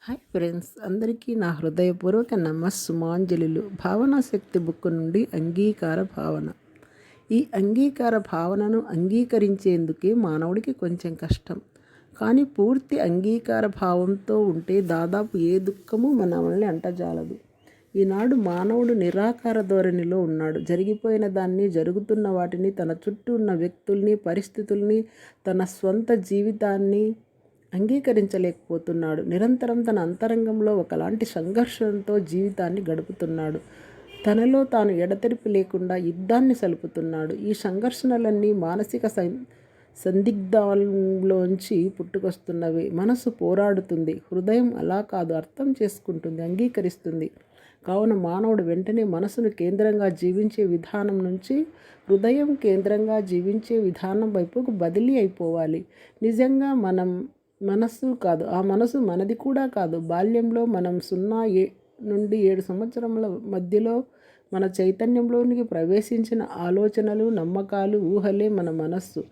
Hi friends, అందరికీ నా హృదయపూర్వక నమస్సుమాంజలులు. భావనా శక్తి బుక్ నుండి అంగీకార భావన. ఈ అంగీకార భావనను అంగీకరించేందుకే మానవుడికి కొంచెం కష్టం. కానీ పూర్తి అంగీకార భావంతో ఉంటే దాదాపు ఏ దుఃఖము మనల్ని అంటజాలదు. ఈనాడు మానవుడు నిరాకార ధోరణిలో ఉన్నాడు. జరిగిపోయిన దాన్ని, జరుగుతున్న వాటిని, తన చుట్టూ ఉన్న వ్యక్తుల్ని, పరిస్థితుల్ని, తన స్వంత జీవితాన్ని అంగీకరించలేకపోతున్నాడు. నిరంతరం తన అంతరంగంలో ఒకలాంటి సంఘర్షణతో జీవితాన్ని గడుపుతున్నాడు. తనలో తాను ఎడతెరిపి లేకుండా యుద్ధాన్ని సలుపుతున్నాడు. ఈ సంఘర్షణలన్నీ మానసిక సందిగ్ధాల్లోంచి పుట్టుకొస్తున్నవి. మనసు పోరాడుతుంది, హృదయం అలా కాదు, అర్థం చేసుకుంటుంది, అంగీకరిస్తుంది. కావున మానవుడు వెంటనే మనసును కేంద్రంగా జీవించే విధానం నుంచి హృదయం కేంద్రంగా జీవించే విధానం వైపుకు బదిలీ అయిపోవాలి. నిజంగా మనస్సు కాదు, ఆ మనసు మనది కూడా కాదు. బాల్యంలో మనం 0 నుండి 7 సంవత్సరముల మధ్యలో మన చైతన్యంలోనికి ప్రవేశించిన ఆలోచనలు, నమ్మకాలు, ఊహలే మన మనస్సు.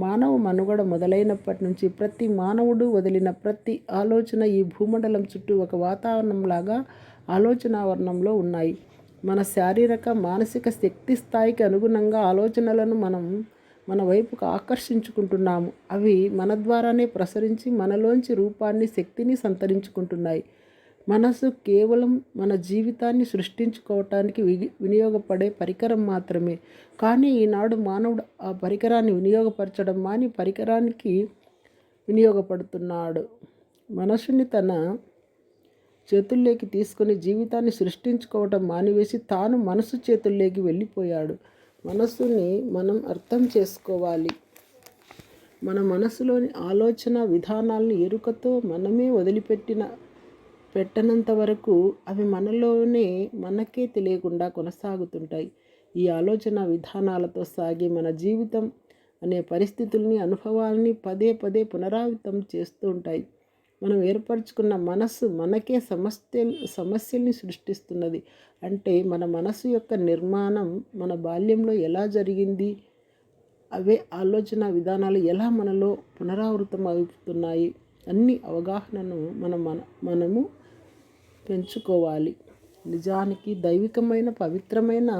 మానవ మనుగడ మొదలైనప్పటి నుంచి ప్రతి మానవుడు వదిలిన ప్రతి ఆలోచన ఈ భూమండలం చుట్టూ ఒక వాతావరణంలాగా ఆలోచనావరణంలో ఉన్నాయి. మన శారీరక, మానసిక శక్తి స్థాయికి అనుగుణంగా ఆలోచనలను మన వైపుకు ఆకర్షించుకుంటున్నాము. అవి మన ద్వారానే ప్రసరించి మనలోంచి రూపాన్ని, శక్తిని సంతరించుకుంటున్నాయి. మనసు కేవలం మన జీవితాన్ని సృష్టించుకోవటానికి వినియోగపడే పరికరం మాత్రమే. కానీ ఈనాడు మానవుడు ఆ పరికరాన్ని వినియోగపరచడం మాని పరికరానికి వినియోగపడుతున్నాడు. మనసుని తన చేతుల్లోకి తీసుకొని జీవితాన్ని సృష్టించుకోవటం మానివేసి తాను మనసు చేతుల్లోకి వెళ్ళిపోయాడు. మనసుని మనం అర్థం చేసుకోవాలి. మన మనసులోని ఆలోచన విధానాలను ఎరుకతో మనమే పెట్టనంత వరకు అవి మనకే తెలియకుండా కొనసాగుతుంటాయి. ఈ ఆలోచన విధానాలతో సాగే మన జీవితం అనే పరిస్థితుల్ని, అనుభవాల్ని పదే పదే పునరావృతం చేస్తూ ఉంటాయి. మనం ఏర్పరచుకున్న మనస్సు మనకే సమస్యల్ని సృష్టిస్తున్నది. అంటే మన మనసు యొక్క నిర్మాణం మన బాల్యంలో ఎలా జరిగింది, అవే ఆలోచన విధానాలు ఎలా మనలో పునరావృతం అవుతున్నాయి అన్ని అవగాహనను మనము పెంచుకోవాలి. నిజానికి దైవికమైన, పవిత్రమైన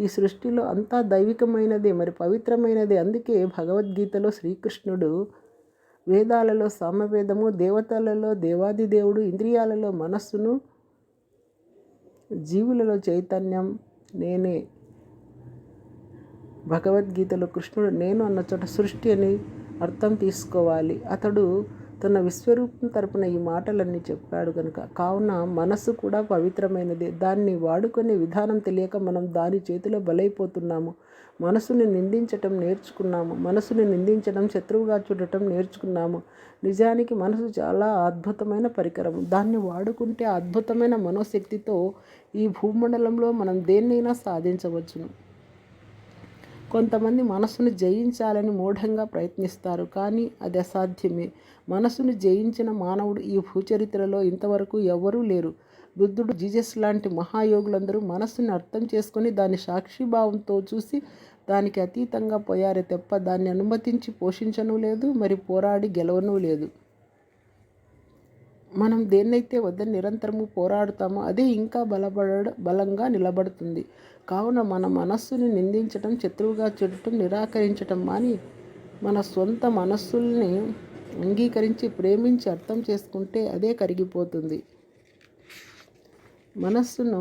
ఈ సృష్టిలో అంతా దైవికమైనదే, మరి పవిత్రమైనదే. అందుకే భగవద్గీతలో శ్రీకృష్ణుడు, వేదాలలో సామవేదము, దేవతలలో దేవాది దేవుడు, ఇంద్రియాలలో మనస్సును, జీవులలో చైతన్యం నేనే. భగవద్గీతలో కృష్ణుడు నేను అన్న చోట సృష్టి అని అర్థం తీసుకోవాలి. అతడు తన విశ్వరూపం తరపున ఈ మాటలన్నీ చెప్పాడు కనుక. కావున మనసు కూడా పవిత్రమైనదే. దాన్ని వాడుకునే విధానం తెలియక మనం దాని చేతిలో బలైపోతున్నాము. మనసుని నిందించటం నేర్చుకున్నాము. మనసుని నిందించడం, శత్రువుగా చూడటం నేర్చుకున్నాము. నిజానికి మనసు చాలా అద్భుతమైన పరికరం. దాన్ని వాడుకుంటే అద్భుతమైన మనోశక్తితో ఈ భూమండలంలో మనం దేన్నైనా సాధించవచ్చును. కొంతమంది మనసును జయించాలని మూఢంగా ప్రయత్నిస్తారు, కానీ అది అసాధ్యమే. మనసును జయించిన మానవుడు ఈ భూచరిత్రలో ఇంతవరకు ఎవరూ లేరు. బుద్ధుడు, జీసస్ లాంటి మహాయోగులందరూ మనస్సుని అర్థం చేసుకొని దాన్ని సాక్షిభావంతో చూసి దానికి అతీతంగా పోయారే తప్ప దాన్ని అనుమతించి పోషించను లేదు, మరి పోరాడి గెలవనూ లేదు. మనం దేన్నైతే వద్దని నిరంతరము పోరాడుతామో అదే ఇంకా బలంగా నిలబడుతుంది. కావున మన మనస్సుని నిందించటం, శత్రువుగా చూడటం, నిరాకరించటం మాని మన సొంత మనస్సుల్ని అంగీకరించి, ప్రేమించి, అర్థం చేసుకుంటే అదే కరిగిపోతుంది. మనస్సును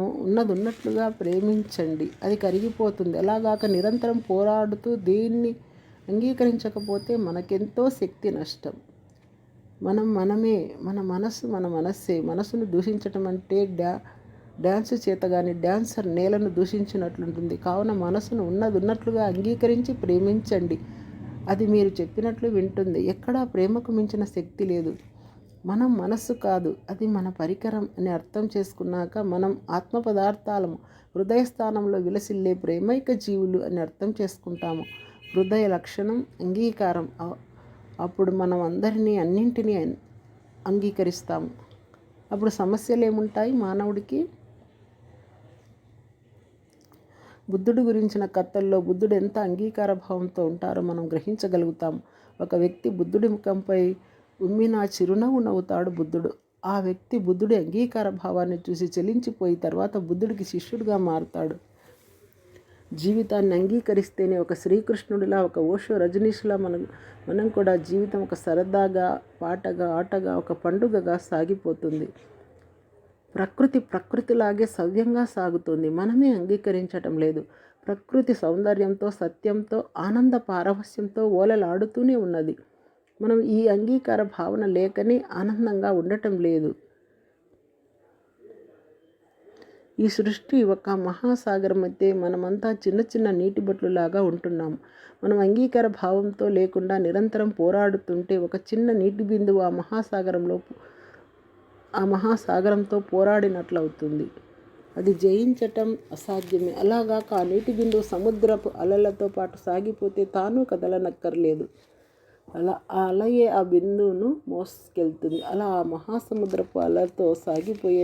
ఉన్నట్లుగా ప్రేమించండి, అది కరిగిపోతుంది. అలాగాక నిరంతరం పోరాడుతూ దేన్ని అంగీకరించకపోతే మనకెంతో శక్తి నష్టం. మనమే, మన మనస్సే. మనసును దూషించటం అంటే డ్యాన్స్ చేతగాని డ్యాన్సర్ నేలను దూషించినట్లుంటుంది. కావున మనసును ఉన్నట్లుగా అంగీకరించి ప్రేమించండి. అది మీరు చెప్పినట్లు వింటుంది. ఎక్కడా ప్రేమకు మించిన శక్తి లేదు. మనం మనస్సు కాదు, అది మన పరికరం అని అర్థం చేసుకున్నాక మనం ఆత్మ పదార్థాలము, హృదయస్థానంలో విలసిల్లే ప్రేమైక జీవులు అని అర్థం చేసుకుంటాము. హృదయ లక్షణం అంగీకారం. అప్పుడు మనం అన్నింటినీ అంగీకరిస్తాము. అప్పుడు సమస్యలు ఏముంటాయి మానవుడికి? బుద్ధుడి గురించిన కథల్లో బుద్ధుడు ఎంత అంగీకార భావంతో ఉంటారో మనం గ్రహించగలుగుతాం. ఒక వ్యక్తి బుద్ధుడి ముఖంపై ఉమ్మిన చిరునవ్వు నవ్వుతాడు బుద్ధుడు. ఆ వ్యక్తి బుద్ధుడి అంగీకార భావాన్ని చూసి చెలించిపోయి తర్వాత బుద్ధుడికి శిష్యుడిగా మారుతాడు. జీవితాన్ని అంగీకరిస్తేనే ఒక శ్రీకృష్ణుడిలా, ఒక ఓషో రజనీష్లా మనం కూడా జీవితం ఒక సరదాగా, పాటగా, ఆటగా, ఒక పండుగగా సాగిపోతుంది. ప్రకృతిలాగే సవ్యంగా సాగుతుంది. మనమే అంగీకరించటం లేదు. ప్రకృతి సౌందర్యంతో, సత్యంతో, ఆనంద పారవస్యంతో ఓలలాడుతూనే ఉన్నది. మనం ఈ అంగీకార భావన లేకనే ఆనందంగా ఉండటం లేదు. ఈ సృష్టి ఒక మహాసాగరం అయితే మనమంతా చిన్న చిన్న నీటి బొట్లులాగా ఉంటున్నాము. మనం అంగీకార భావంతో లేకుండా నిరంతరం పోరాడుతుంటే ఒక చిన్న నీటి బిందువు ఆ మహాసాగరంతో పోరాడినట్లవుతుంది. అది జయించటం అసాధ్యమే. అలాగాక ఆ నీటి బిందువు సముద్రపు అలలతో పాటు సాగిపోతే తాను కదలనక్కర్లేదు. ఆ అలయే ఆ బిందువును మోసుకెళ్తుంది. అలా ఆ మహాసముద్రపు అలతో సాగిపోయే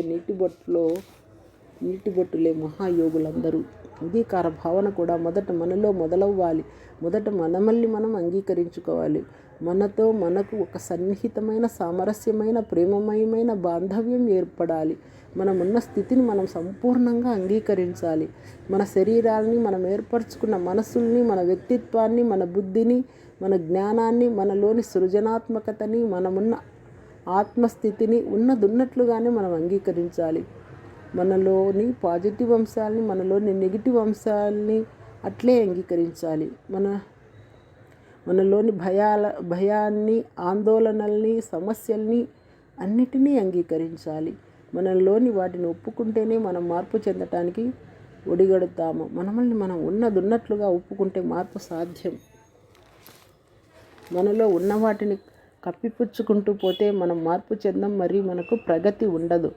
నీటి బొట్టులే మహాయోగులందరూ. అంగీకార భావన కూడా మొదట మనలో మొదలవ్వాలి. మొదట మనమల్ని మనం అంగీకరించుకోవాలి. మనతో మనకు ఒక సన్నిహితమైన, సామరస్యమైన, ప్రేమమయమైన బాంధవ్యం ఏర్పడాలి. మనమున్న స్థితిని మనం సంపూర్ణంగా అంగీకరించాలి. మన శరీరాల్ని, మనం ఏర్పరచుకున్న మనసుల్ని, మన వ్యక్తిత్వాన్ని, మన బుద్ధిని, మన జ్ఞానాన్ని, మనలోని సృజనాత్మకతని, మనమున్న ఆత్మస్థితిని ఉన్నదున్నట్లుగానే మనం అంగీకరించాలి. మనలోని పాజిటివ్ అంశాలని, మనలోని నెగిటివ్ అంశాలని అట్లే అంగీకరించాలి. మనలోని భయాన్ని, ఆందోళనల్ని, సమస్యల్ని అన్నిటినీ అంగీకరించాలి. మనలోని వాటిని ఒప్పుకుంటేనే మనం మార్పు చెందటానికి ఒడిగడుతాము. మనల్ని మనం ఉన్నదున్నట్లుగా ఒప్పుకుంటే మార్పు సాధ్యం. మనలో ఉన్న వాటిని కప్పిపుచ్చుకుంటూ పోతే మనం మార్పు చెందం, మరి మనకు ప్రగతి ఉండదు.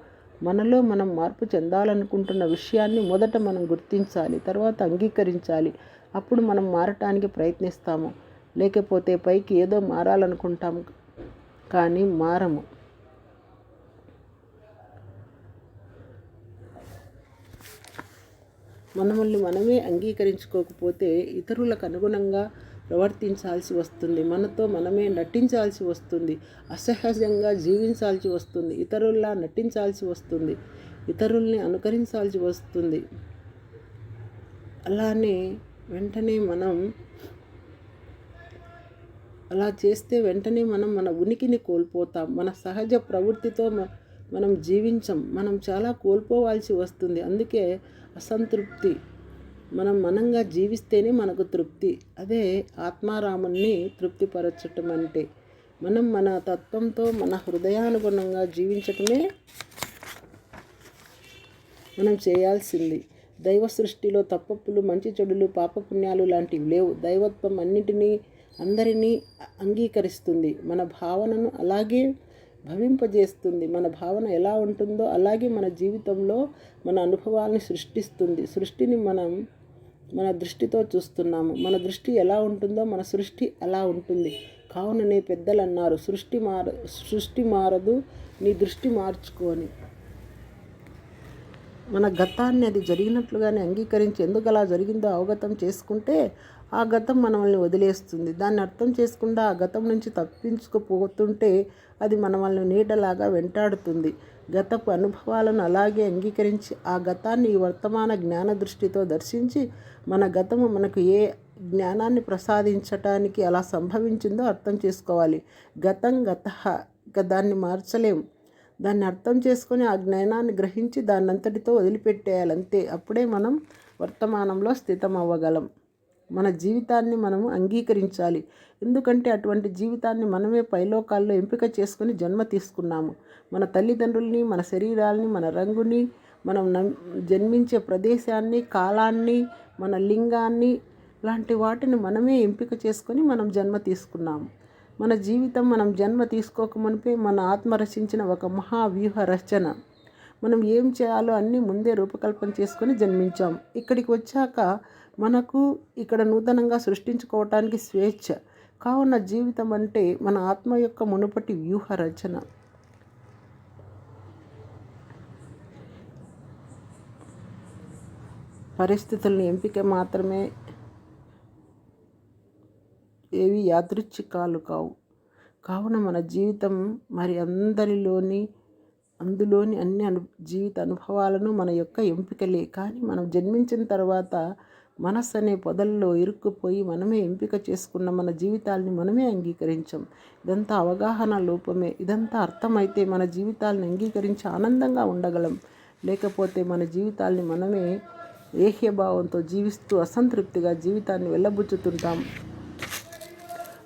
మనలో మనం మార్పు చెందాలనుకుంటున్న విషయాన్ని మొదట మనం గుర్తించాలి, తర్వాత అంగీకరించాలి. అప్పుడు మనం మారటానికి ప్రయత్నిస్తాము. లేకపోతే పైకి ఏదో మారాలనుకుంటాము కానీ మారము. మనల్ని మనమే అంగీకరించుకోకపోతే ఇతరులకు అనుగుణంగా ప్రవర్తించాల్సి వస్తుంది. మనతో మనమే నటించాల్సి వస్తుంది. అసహజంగా జీవించాల్సి వస్తుంది. ఇతరుల్లా నటించాల్సి వస్తుంది. ఇతరుల్ని అనుకరించాల్సి వస్తుంది. అలా చేస్తే వెంటనే మనం మన ఉనికిని కోల్పోతాం. మన సహజ ప్రవృత్తితో మనం జీవించం. మనం చాలా కోల్పోవాల్సి వస్తుంది. అందుకే అసంతృప్తి. మనంగా జీవిస్తేనే మనకు తృప్తి. అదే ఆత్మారాముణ్ణి తృప్తిపరచటం అంటే. మనం మన తత్వంతో, మన హృదయానుగుణంగా జీవించటమే మనం చేయాల్సింది. దైవ సృష్టిలో తప్పప్పులు, మంచి చెడులు, పాపపుణ్యాలు లాంటివి లేవు. దైవత్వం అందరినీ అంగీకరిస్తుంది. మన భావనను అలాగే భవింపజేస్తుంది. మన భావన ఎలా ఉంటుందో అలాగే మన జీవితంలో మన అనుభవాల్ని సృష్టిస్తుంది. సృష్టిని మనం మన దృష్టితో చూస్తున్నాము. మన దృష్టి ఎలా ఉంటుందో మన సృష్టి అలా ఉంటుంది. కావుననే పెద్దలు అన్నారు, సృష్టి మారదు, నీ దృష్టి మార్చుకొని. మన గతాన్ని అది జరిగినట్లుగానే అంగీకరించి ఎందుకు అలా జరిగిందో అవగతం చేసుకుంటే ఆ గతం మనల్ని వదిలేస్తుంది. దాన్ని అర్థం చేసుకుండా ఆ గతం నుంచి తప్పించుకుపోతుంటే అది మనల్ని నీడలాగా వెంటాడుతుంది. గతపు అనుభవాలను అలాగే అంగీకరించి ఆ గతాన్ని ఈ వర్తమాన జ్ఞాన దృష్టితో దర్శించి మన గతము మనకు ఏ జ్ఞానాన్ని ప్రసాదించటానికి అలా సంభవించిందో అర్థం చేసుకోవాలి. గతం గతః, ఇక దాన్ని మార్చలేం. దాన్ని అర్థం చేసుకొని ఆ జ్ఞానాన్ని గ్రహించి దాన్నంతటితో వదిలిపెట్టేయాలి అంతే. అప్పుడే మనం వర్తమానంలో స్థితం అవ్వగలం. మన జీవితాన్ని మనము అంగీకరించాలి. ఎందుకంటే అటువంటి జీవితాన్ని మనమే పైలోకాల్లో ఎంపిక చేసుకుని జన్మ తీసుకున్నాము. మన తల్లిదండ్రుల్ని, మన శరీరాల్ని, మన రంగుని, మనం జన్మించే ప్రదేశాన్ని, కాలాన్ని, మన లింగాన్ని లాంటి వాటిని మనమే ఎంపిక చేసుకొని మనం జన్మ తీసుకున్నాము. మన జీవితం మనం జన్మ తీసుకోకమునిపే మన ఆత్మ రచించిన ఒక మహావ్యూహ రచన. మనం ఏం చేయాలో అన్నీ ముందే రూపకల్పన చేసుకొని జన్మించాం. ఇక్కడికి వచ్చాక మనకు ఇక్కడ నూతనంగా సృష్టించుకోవటానికి స్వేచ్ఛ. కావున జీవితం అంటే మన ఆత్మ యొక్క మునుపటి వ్యూహ రచన. పరిస్థితులను ఎంపిక మాత్రమే, ఏవి యాదృచ్ఛికాలు కావు. కావున మన జీవితం మరి అందరిలోని అందులోని అన్ని జీవిత అనుభవాలను మన యొక్క ఎంపికలే. కానీ మనం జన్మించిన తర్వాత మనస్సు అనే పొదల్లో ఇరుక్కుపోయి మనమే ఎంపిక చేసుకున్న మన జీవితాల్ని మనమే అంగీకరించాం. ఇదంతా అవగాహన లోపమే. ఇదంతా అర్థమైతే మన జీవితాలను అంగీకరించి ఆనందంగా ఉండగలం. లేకపోతే మన జీవితాల్ని మనమే ఏహ్యభావంతో జీవిస్తూ అసంతృప్తిగా జీవితాన్ని వెళ్ళబుచ్చుతుంటాం.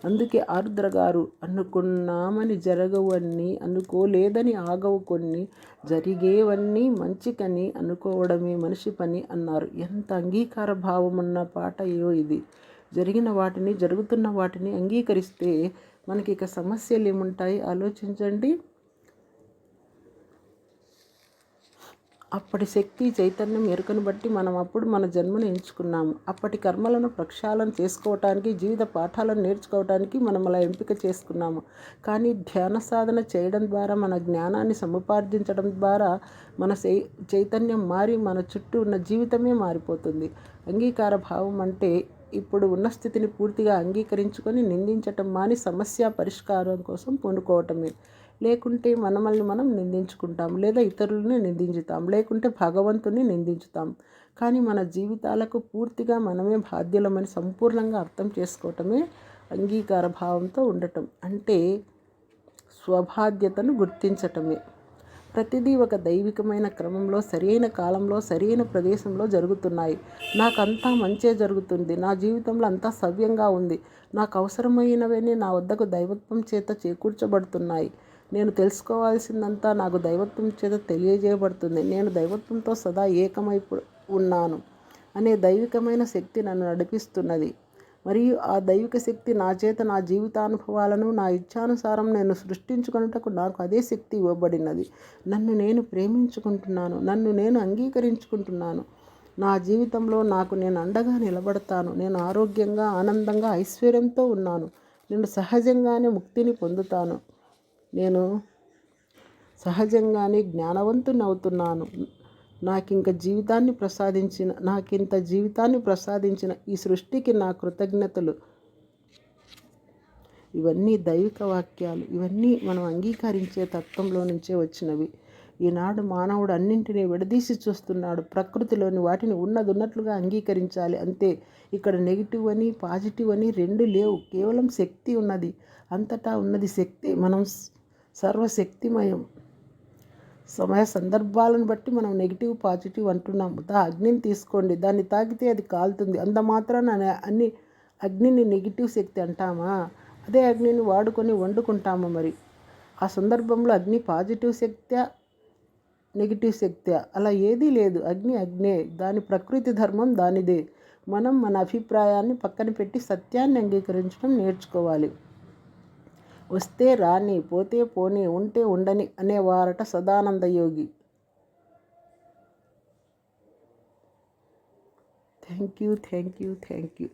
అందుకే ఆరుద్ర గారు అనుకున్నామని జరగవన్నీ, అనుకోలేదని ఆగవు కొన్ని, జరిగేవన్నీ మంచికని అనుకోవడమే మనిషి పని అన్నారు. ఎంత అంగీకార భావమున్న పాటయో ఇది. జరిగిన వాటిని, జరుగుతున్న వాటిని అంగీకరిస్తే మనకి ఇక సమస్యలు ఏముంటాయి ఆలోచించండి. అప్పటి శక్తి చైతన్యం ఎరుకను బట్టి మనం అప్పుడు మన జన్మను ఎంచుకున్నాము. అప్పటి కర్మలను ప్రక్షాళన చేసుకోవటానికి, జీవిత పాఠాలను నేర్చుకోవటానికి మనం అలా ఎంపిక చేసుకున్నాము. కానీ ధ్యాన సాధన చేయడం ద్వారా, మన జ్ఞానాన్ని సముపార్జించడం ద్వారా మన చైతన్యం మారి మన చుట్టూ ఉన్న జీవితమే మారిపోతుంది. అంగీకార భావం అంటే ఇప్పుడు ఉన్న స్థితిని పూర్తిగా అంగీకరించుకొని నిందించటం మాని సమస్య పరిష్కారం కోసం పూనుకోవటమే. లేకుంటే మనల్ని మనం నిందించుకుంటాం, లేదా ఇతరులని నిందించుతాం, లేకుంటే భగవంతుని నిందించుతాం. కానీ మన జీవితాలకు పూర్తిగా మనమే బాధ్యులమని సంపూర్ణంగా అర్థం చేసుకోవటమే అంగీకార భావంతో ఉండటం అంటే. స్వబాధ్యతను గుర్తించటమే. ప్రతిదీ ఒక దైవికమైన క్రమంలో, సరైన కాలంలో, సరైన ప్రదేశంలో జరుగుతున్నాయి. నాకంతా మంచే జరుగుతుంది. నా జీవితంలో అంతా సవ్యంగా ఉంది. నాకు అవసరమైనవన్నీ నా వద్దకు దైవత్వం చేత చేకూర్చబడుతున్నాయి. నేను తెలుసుకోవాల్సిందంతా నాకు దైవత్వం చేత తెలియజేయబడుతుంది. నేను దైవత్వంతో సదా ఏకమై ఉన్నాను అనే దైవికమైన శక్తి నన్ను నడిపిస్తున్నది. మరియు ఆ దైవిక శక్తి నా చేత నా జీవితానుభవాలను నా ఇచ్ఛానుసారం నేను సృష్టించుకొనుటకు నాకు అదే శక్తి ఇవ్వబడినది. నన్ను నేను ప్రేమించుకుంటున్నాను. నన్ను నేను అంగీకరించుకుంటున్నాను. నా జీవితంలో నాకు నేను అండగా నిలబడతాను. నేను ఆరోగ్యంగా, ఆనందంగా, ఐశ్వర్యంతో ఉన్నాను. నేను సహజంగానే ముక్తిని పొందుతాను. నేను సహజంగానే జ్ఞానవంతుని అవుతున్నాను. నాకింత జీవితాన్ని ప్రసాదించిన ఈ సృష్టికి నా కృతజ్ఞతలు. ఇవన్నీ దైవిక వాక్యాలు. ఇవన్నీ మనం అంగీకరించే తత్వంలో నుంచే వచ్చినవి. ఈనాడు మానవుడు అన్నింటినీ విడదీసి చూస్తున్నాడు. ప్రకృతిలోని వాటిని ఉన్నట్లుగా అంగీకరించాలి అంతే. ఇక్కడ నెగిటివ్ అని, పాజిటివ్ అని రెండు లేవు. కేవలం శక్తి ఉన్నది. అంతటా ఉన్నది శక్తి. మనం సర్వశక్తిమయం. సమయ సందర్భాలను బట్టి మనం నెగిటివ్, పాజిటివ్ అంటున్నాము. అగ్నిని తీసుకోండి. దాన్ని తాకితే అది కాలుతుంది. అంత మాత్రాన అన్ని అగ్నిని నెగిటివ్ శక్తి అంటామా? అదే అగ్నిని వాడుకొని వండుకుంటాము. మరి ఆ సందర్భంలో అగ్ని పాజిటివ్ శక్త్యా, నెగిటివ్ శక్త్యా? అలా ఏదీ లేదు. అగ్ని అగ్నే. దాని ప్రకృతి ధర్మం దానిదే. మనం మన అభిప్రాయాన్ని పక్కన పెట్టి సత్యాన్ని అంగీకరించడం నేర్చుకోవాలి. వస్తే రాని, పోతే పోని, ఉంటే ఉండని అనేవారట సదానంద యోగి. Thank you.